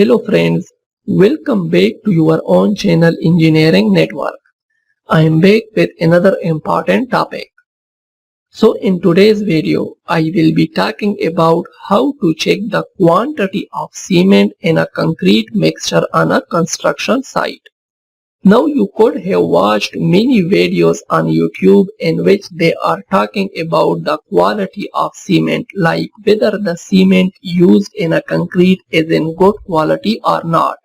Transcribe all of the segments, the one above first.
Hello friends, welcome back to your own channel Engineering Network. I am back with another important topic. So in today's video, I will be talking about how to check the quantity of cement in a concrete mixture on a construction site. Now you could have watched many videos on YouTube in which they are talking about the quality of cement, like whether the cement used in a concrete is in good quality or not.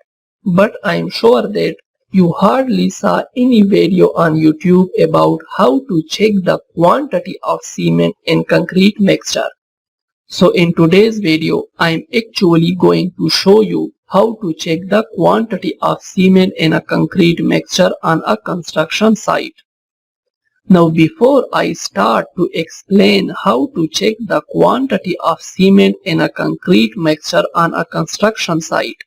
But I am sure that you hardly saw any video on YouTube about how to check the quantity of cement in concrete mixture. So in today's video, I am actually going to show you how to check the quantity of cement in a concrete mixture on a construction site. Now before I start to explain how to check the quantity of cement in a concrete mixture on a construction site,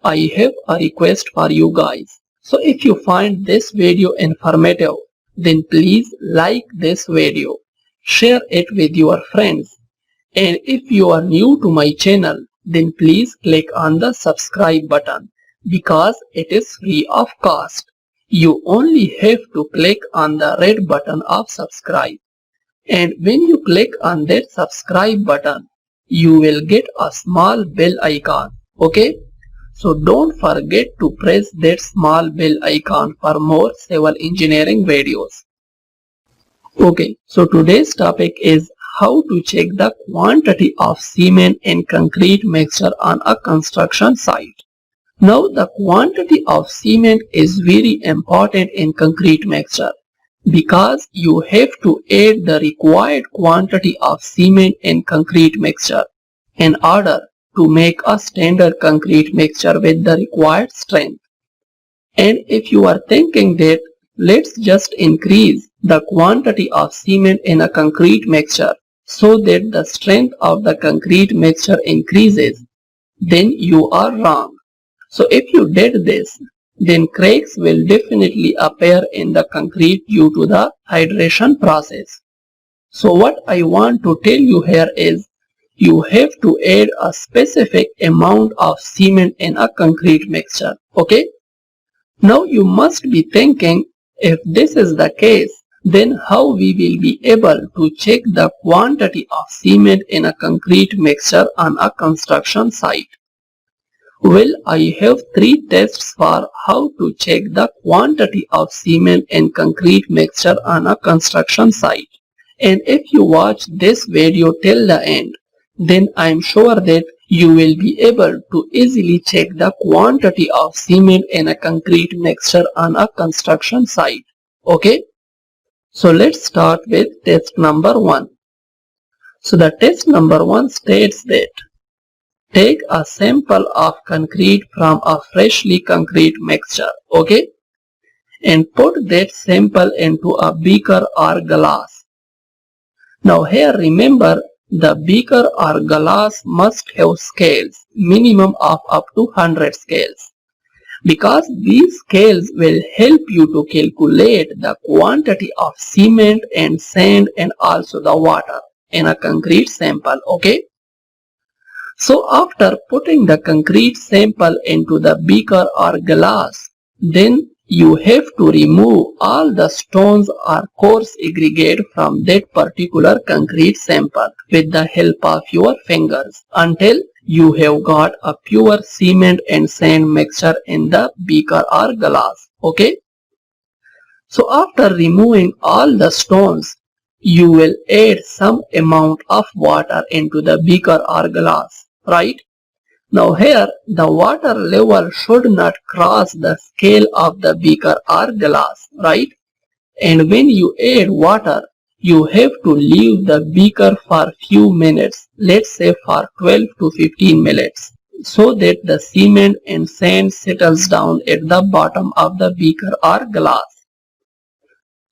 I have a request for you guys. So if you find this video informative, then please like this video, share it with your friends. And if you are new to my channel, then please click on the subscribe button because it is free of cost. You only have to click on the red button of subscribe. And when you click on that subscribe button, you will get a small bell icon. Okay? So don't forget to press that small bell icon for more civil engineering videos. Okay, so today's topic is how to check the quantity of cement in concrete mixture on a construction site. Now the quantity of cement is very important in concrete mixture because you have to add the required quantity of cement in concrete mixture in order to make a standard concrete mixture with the required strength. And if you are thinking that let's just increase the quantity of cement in a concrete mixture so that the strength of the concrete mixture increases, then you are wrong. So if you did this, then cracks will definitely appear in the concrete due to the hydration process. So what I want to tell you here is you have to add a specific amount of cement in a concrete mixture. Okay? Now you must be thinking, if this is the case, then how we will be able to check the quantity of cement in a concrete mixture on a construction site? Well, I have 3 tests for how to check the quantity of cement in concrete mixture on a construction site. And if you watch this video till the end, then I am sure that you will be able to easily check the quantity of cement in a concrete mixture on a construction site. Okay? So let's start with test number 1. So the test number 1 states that take a sample of concrete from a freshly concrete mixture, okay? And put that sample into a beaker or glass. Now here remember, the beaker or glass must have scales, minimum of up to 100 scales. Because these scales will help you to calculate the quantity of cement and sand and also the water in a concrete sample, okay? So after putting the concrete sample into the beaker or glass, then you have to remove all the stones or coarse aggregate from that particular concrete sample with the help of your fingers until you have got a pure cement and sand mixture in the beaker or glass. Okay? So after removing all the stones, you will add some amount of water into the beaker or glass, right? Now here the water level should not cross the scale of the beaker or glass, right? And when you add water, you have to leave the beaker for few minutes, let's say for 12 to 15 minutes, so that the cement and sand settles down at the bottom of the beaker or glass.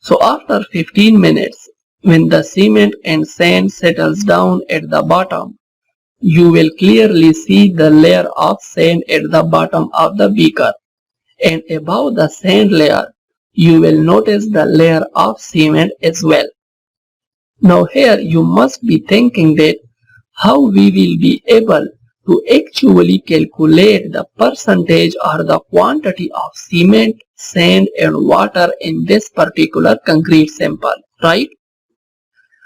So after 15 minutes, when the cement and sand settles down at the bottom, you will clearly see the layer of sand at the bottom of the beaker, and above the sand layer, you will notice the layer of cement as well. Now here you must be thinking that how we will be able to actually calculate the percentage or the quantity of cement, sand and water in this particular concrete sample, right?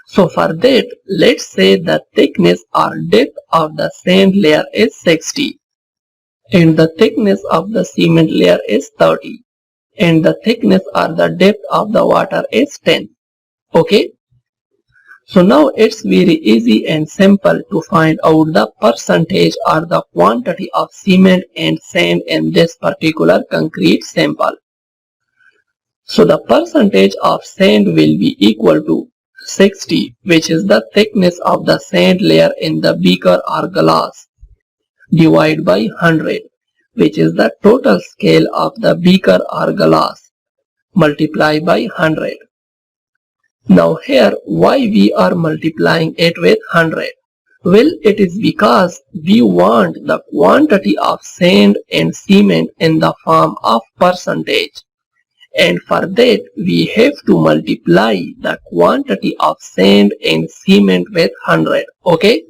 So for that, let's say the thickness or depth of the sand layer is 60 and the thickness of the cement layer is 30 and the thickness or the depth of the water is 10. Okay? So now it's very easy and simple to find out the percentage or the quantity of cement and sand in this particular concrete sample. So the percentage of sand will be equal to 60, which is the thickness of the sand layer in the beaker or glass, divided by 100, which is the total scale of the beaker or glass, multiplied by 100. Now here, why we are multiplying it with 100? Well, it is because we want the quantity of sand and cement in the form of percentage. And for that, we have to multiply the quantity of sand and cement with 100. Okay?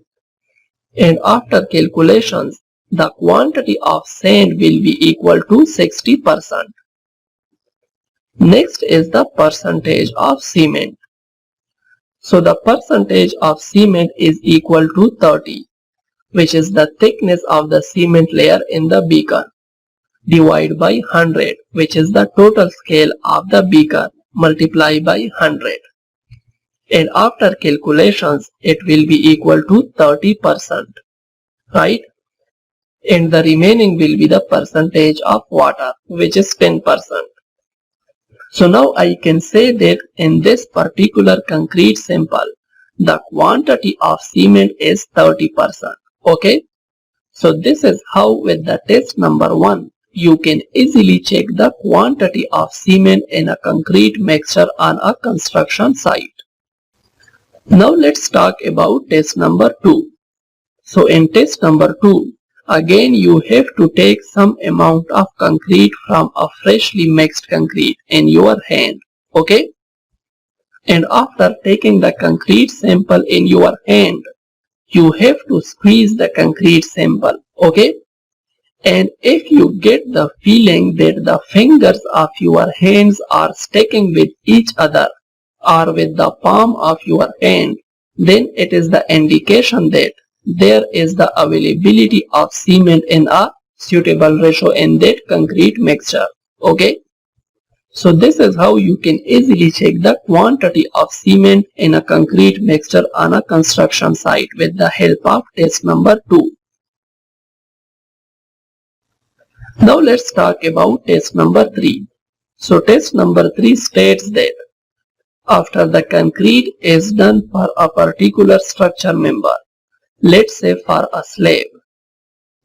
And after calculations, the quantity of sand will be equal to 60%. Next is the percentage of cement. So the percentage of cement is equal to 30, which is the thickness of the cement layer in the beaker, divided by 100, which is the total scale of the beaker, multiplied by 100. And after calculations, it will be equal to 30%, right? And the remaining will be the percentage of water, which is 10%. So now I can say that in this particular concrete sample, the quantity of cement is 30%. Okay? So this is how with the test number 1, you can easily check the quantity of cement in a concrete mixture on a construction site. Now let's talk about test number 2. So in test number 2, again you have to take some amount of concrete from a freshly mixed concrete in your hand. Okay? And after taking the concrete sample in your hand, you have to squeeze the concrete sample. Okay? And if you get the feeling that the fingers of your hands are sticking with each other or with the palm of your hand, then it is the indication that there is the availability of cement in a suitable ratio in that concrete mixture. Okay? So this is how you can easily check the quantity of cement in a concrete mixture on a construction site with the help of test number 2. Now let's talk about test number 3. So test number 3 states that after the concrete is done for a particular structure member, let's say for a slab,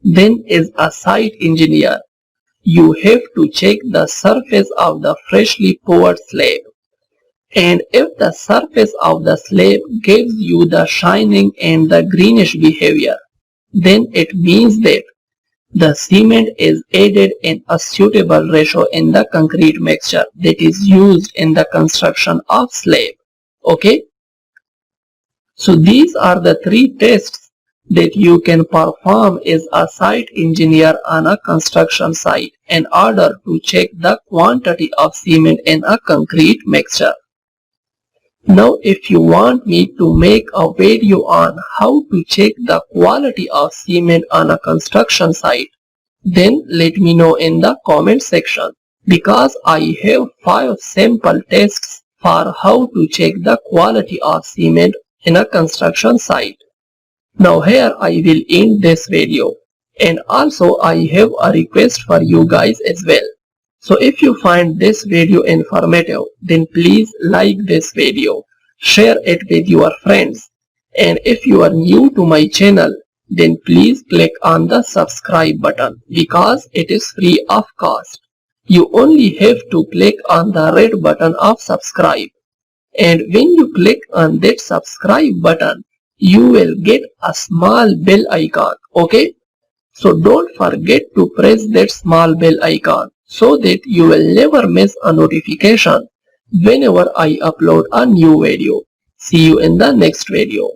then as a site engineer, you have to check the surface of the freshly poured slab. And if the surface of the slab gives you the shining and the greenish behavior, then it means that the cement is added in a suitable ratio in the concrete mixture that is used in the construction of slab. Okay? So these are the 3 tests that you can perform as a site engineer on a construction site in order to check the quantity of cement in a concrete mixture. Now if you want me to make a video on how to check the quality of cement on a construction site, then let me know in the comment section, because I have 5 sample tests for how to check the quality of cement in a construction site. Now here I will end this video, and also I have a request for you guys as well. So if you find this video informative, then please like this video, share it with your friends, and if you are new to my channel, then please click on the subscribe button because it is free of cost. You only have to click on the red button of subscribe, and when you click on that subscribe button, you will get a small bell icon. Okay? So don't forget to press that small bell icon so that you will never miss a notification whenever I upload a new video. See you in the next video.